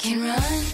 can run.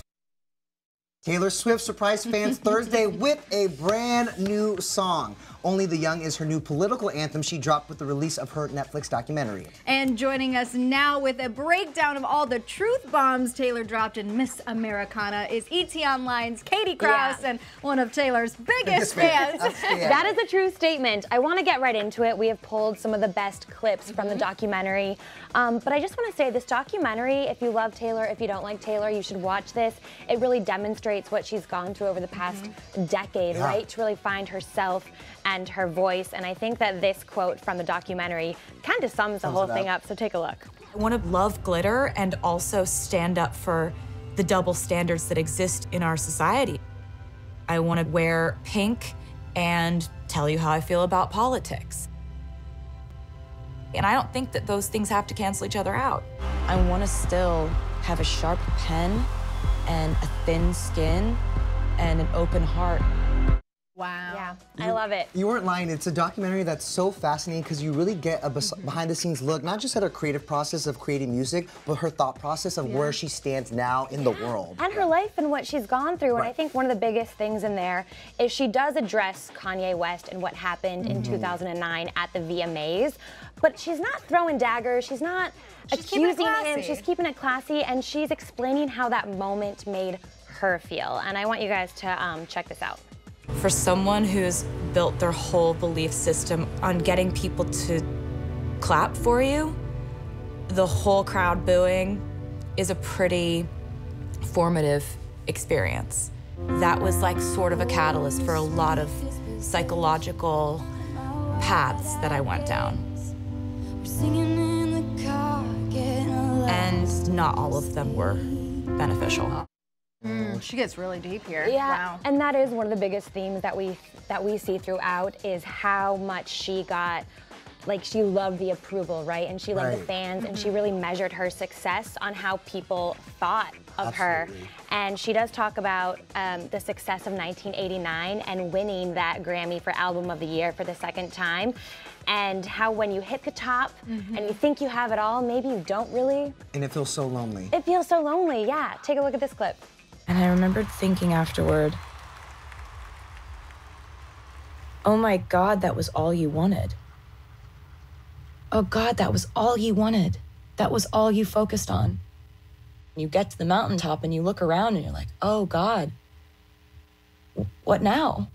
Taylor Swift surprised fans Thursday with a brand new song. Only the Young is her new political anthem she dropped with the release of her Netflix documentary. And joining us now with a breakdown of all the truth bombs Taylor dropped in Miss Americana is ETonline's Katie Krause and one of Taylor's biggest fans. That is a true statement. I want to get right into it. We have pulled some of the best clips from the documentary. But I just want to say this documentary, if you love Taylor, if you don't like Taylor, you should watch this. It really demonstrates what she's gone through over the past decade, right? To really find herself and her voice. And I think that this quote from the documentary kind of sums the whole thing up. So take a look. I want to love glitter and also stand up for the double standards that exist in our society. I want to wear pink and tell you how I feel about politics. And I don't think that those things have to cancel each other out. I want to still have a sharp pen and a thin skin and an open heart. Wow. Yeah, I love it. You weren't lying. It's a documentary that's so fascinating because you really get a behind-the-scenes look, not just at her creative process of creating music, but her thought process of where she stands now in the world. And her life and what she's gone through. And I think one of the biggest things in there is she does address Kanye West and what happened in 2009 at the VMAs. But she's not throwing daggers. She's not accusing him. She's keeping it classy. And she's explaining how that moment made her feel. And I want you guys to check this out. For someone who's built their whole belief system on getting people to clap for you, the whole crowd booing is a pretty formative experience. That was like sort of a catalyst for a lot of psychological paths that I went down. And not all of them were beneficial. She gets really deep here. Yeah, wow. And that is one of the biggest themes that we see throughout is how much she got, like she loved the approval, right? And she loved the fans, and she really measured her success on how people thought of her. And she does talk about the success of 1989 and winning that Grammy for Album of the Year for the second time. And how when you hit the top and you think you have it all, maybe you don't really. And it feels so lonely. It feels so lonely, yeah. Take a look at this clip. And I remembered thinking afterward, oh my God, that was all you wanted. Oh God, that was all you wanted. That was all you focused on. You get to the mountaintop and you look around and you're like, oh God, what now?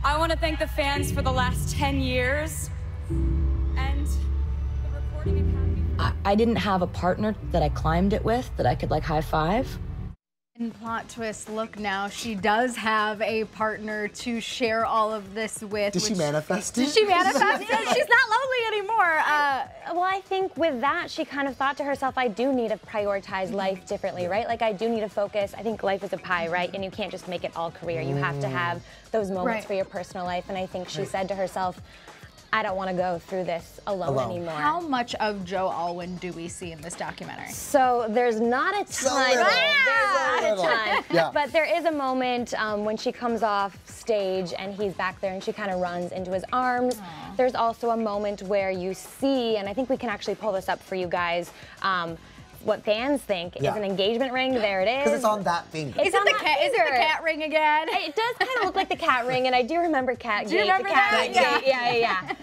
I want to thank the fans for the last 10 years and the Recording Academy. I didn't have a partner that I climbed it with that I could like high five. And plot twist, look now, she does have a partner to share all of this with. Did she manifest it? Did she manifest it? She's not lonely anymore. Well, I think with that, she kind of thought to herself, I do need to prioritize life differently, right? Like, I do need to focus. I think life is a pie, right? And you can't just make it all career. You have to have those moments for your personal life. And I think she said to herself, I don't want to go through this alone anymore. How much of Joe Alwyn do we see in this documentary? So there's not a ton. There's not a ton. Yeah. But there is a moment when she comes off stage and he's back there and she kind of runs into his arms. Aww. There's also a moment where you see, and I think we can actually pull this up for you guys, what fans think is an engagement ring. There it is. Because it's on that finger. Is it the cat ring again? It does kind of look like the cat ring, and I do remember Cat. Do you remember that? Yeah.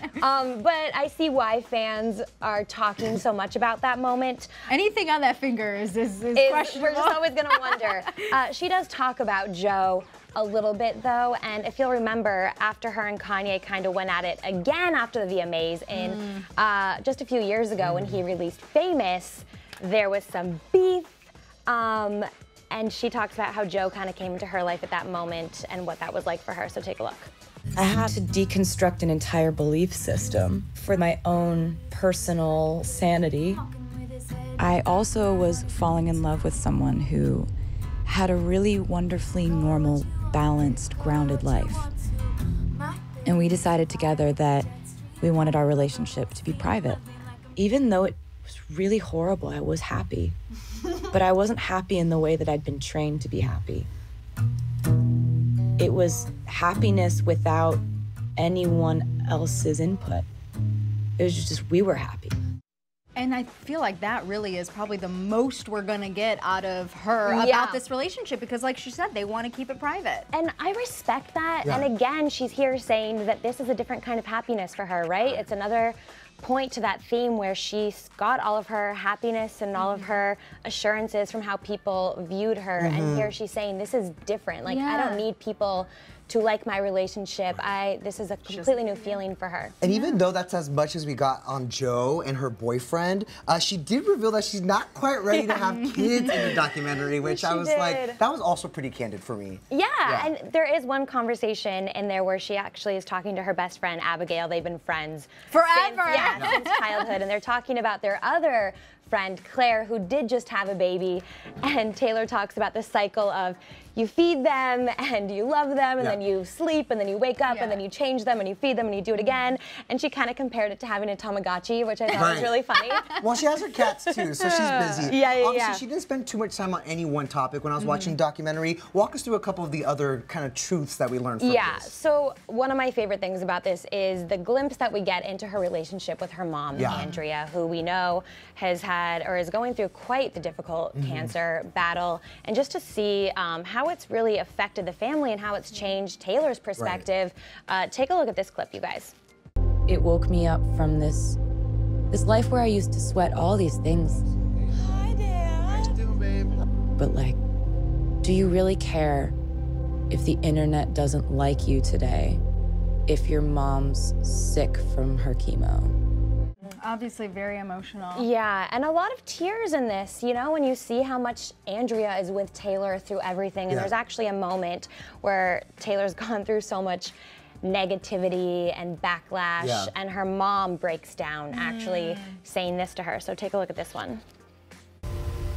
But I see why fans are talking so much about that moment. Anything on that finger is questionable. We're just always going to wonder. She does talk about Joe a little bit, though, and if you'll remember, after her and Kanye kind of went at it again after the VMAs in just a few years ago when he released Famous, there was some beef, and she talks about how Joe kind of came into her life at that moment and what that was like for her, so take a look. I had to deconstruct an entire belief system for my own personal sanity. I also was falling in love with someone who had a really wonderfully normal, balanced, grounded life. And we decided together that we wanted our relationship to be private. Even though it was really horrible, I was happy. But I wasn't happy in the way that I'd been trained to be happy. It was happiness without anyone else's input. It was just we were happy. And I feel like that really is probably the most we're gonna get out of her about this relationship, because like she said, they want to keep it private. And I respect that. And again, she's here saying that this is a different kind of happiness for her, right? It's another point to that theme where she's got all of her happiness and all of her assurances from how people viewed her. And here she's saying this is different. Like, I don't need people to like my relationship. This is a completely new feeling for her. And even though that's as much as we got on Joe and her boyfriend, she did reveal that she's not quite ready to have kids in the documentary, which I was like, that was also pretty candid for me. Yeah, and there is one conversation in there where she actually is talking to her best friend, Abigail. They've been friends forever. Since childhood, and they're talking about their other friend, Claire, who did just have a baby, and Taylor talks about the cycle of you feed them and you love them and then you sleep and then you wake up and then you change them and you feed them and you do it again. And she kind of compared it to having a Tamagotchi, which I thought was really funny. Well, she has her cats too, so she's busy. Obviously, she didn't spend too much time on any one topic when I was watching the documentary. Walk us through a couple of the other kind of truths that we learned from this. So one of my favorite things about this is the glimpse that we get into her relationship with her mom, Andrea, who we know has had or is going through quite the difficult cancer battle, and just to see how it's really affected the family and how it's changed Taylor's perspective. Take a look at this clip, you guys. It woke me up from this life where I used to sweat all these things. Hi, Dad. How you doing, babe? But like, do you really care if the internet doesn't like you today, if your mom's sick from her chemo? Obviously very emotional. Yeah, and a lot of tears in this, you know, when you see how much Andrea is with Taylor through everything. And there's actually a moment where Taylor's gone through so much negativity and backlash, and her mom breaks down actually saying this to her. So take a look at this one.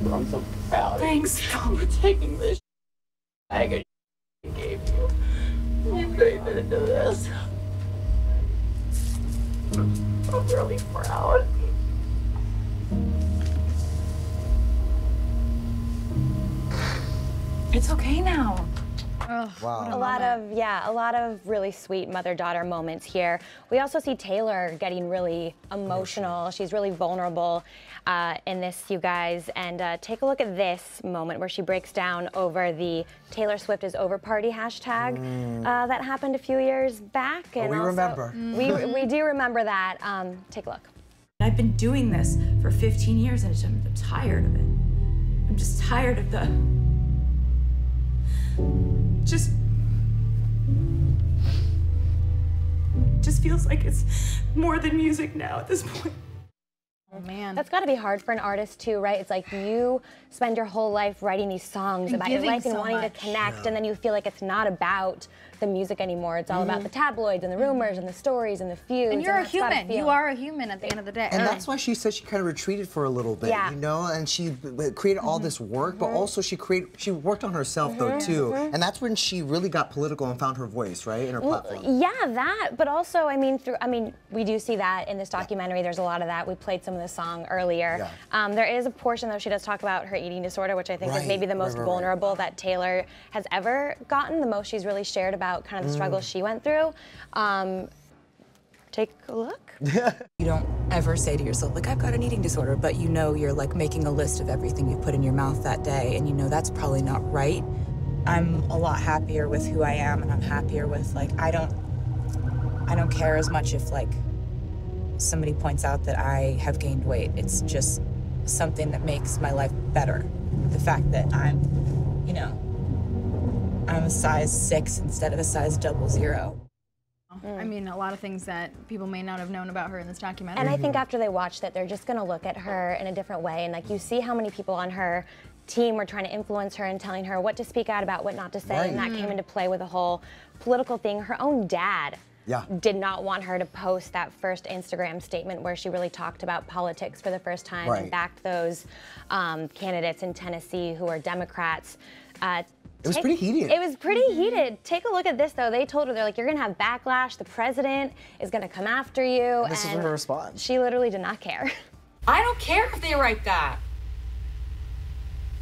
I'm so proud. Thanks for taking this bag I gave you. You made me into this. I'm really proud. It's okay now. Wow. A lot of really sweet mother-daughter moments here. We also see Taylor getting really emotional. She's really vulnerable in this, you guys. And take a look at this moment where she breaks down over the Taylor Swift is over party hashtag that happened a few years back. And we remember. We do remember that. Take a look. I've been doing this for 15 years and I'm tired of it. I'm just tired of the... Just feels like it's more than music now at this point. Oh man. That's got to be hard for an artist too, right? It's like you spend your whole life writing these songs about your life and wanting to connect, and then you feel like it's not about the music anymore. It's all about the tabloids and the rumors and the stories and the feuds. And you're a human. You are a human at the end of the day. And that's why she said she kind of retreated for a little bit, you know, and she created all this work, but also she worked on herself though too, and that's when she really got political and found her voice, right, in her platform. Yeah, that, but also, I mean, we do see that in this documentary. There's a lot of that. We played some of the song earlier. There is a portion though she does talk about her eating disorder, which I think is maybe the most vulnerable that Taylor has ever gotten. The most she's really shared about kind of the struggles she went through. Take a look. You don't ever say to yourself, like, I've got an eating disorder, but you know you're like making a list of everything you put in your mouth that day, and you know that's probably not right. I'm a lot happier with who I am, and I'm happier with, like, I don't care as much if, like, somebody points out that I have gained weight. It's just something that makes my life better. The fact that I'm, you know, I'm a size 6 instead of a size 00. I mean, a lot of things that people may not have known about her in this documentary. And I think after they watched it, they're just going to look at her in a different way. And like, you see how many people on her team were trying to influence her and telling her what to speak out about, what not to say. And that came into play with the whole political thing. Her own dad did not want her to post that first Instagram statement where she really talked about politics for the first time and backed those candidates in Tennessee who are Democrats. It was pretty heated. It was pretty heated. Take a look at this, though. They told her, they're like, you're going to have backlash. The president is going to come after you. And this is her response. She literally did not care. I don't care if they write that.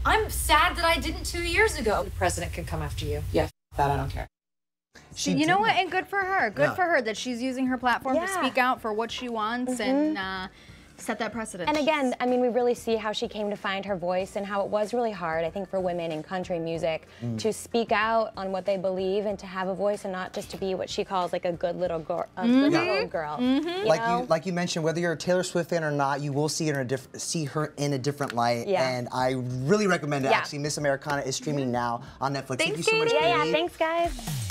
I'm sad that I didn't 2 years ago. The president can come after you. Yeah, that I don't care. You know what? And good for her. Good for her that she's using her platform to speak out for what she wants. And set that precedent. And again, I mean, we really see how she came to find her voice and how it was really hard, I think, for women in country music to speak out on what they believe and to have a voice and not just to be what she calls like a good little girl. Like you mentioned, whether you're a Taylor Swift fan or not, you will see her in a different light. Yeah. And I really recommend it. Actually, Miss Americana is streaming now on Netflix. Thanks, Thank you so much, Katie. Katie. Yeah, thanks, guys.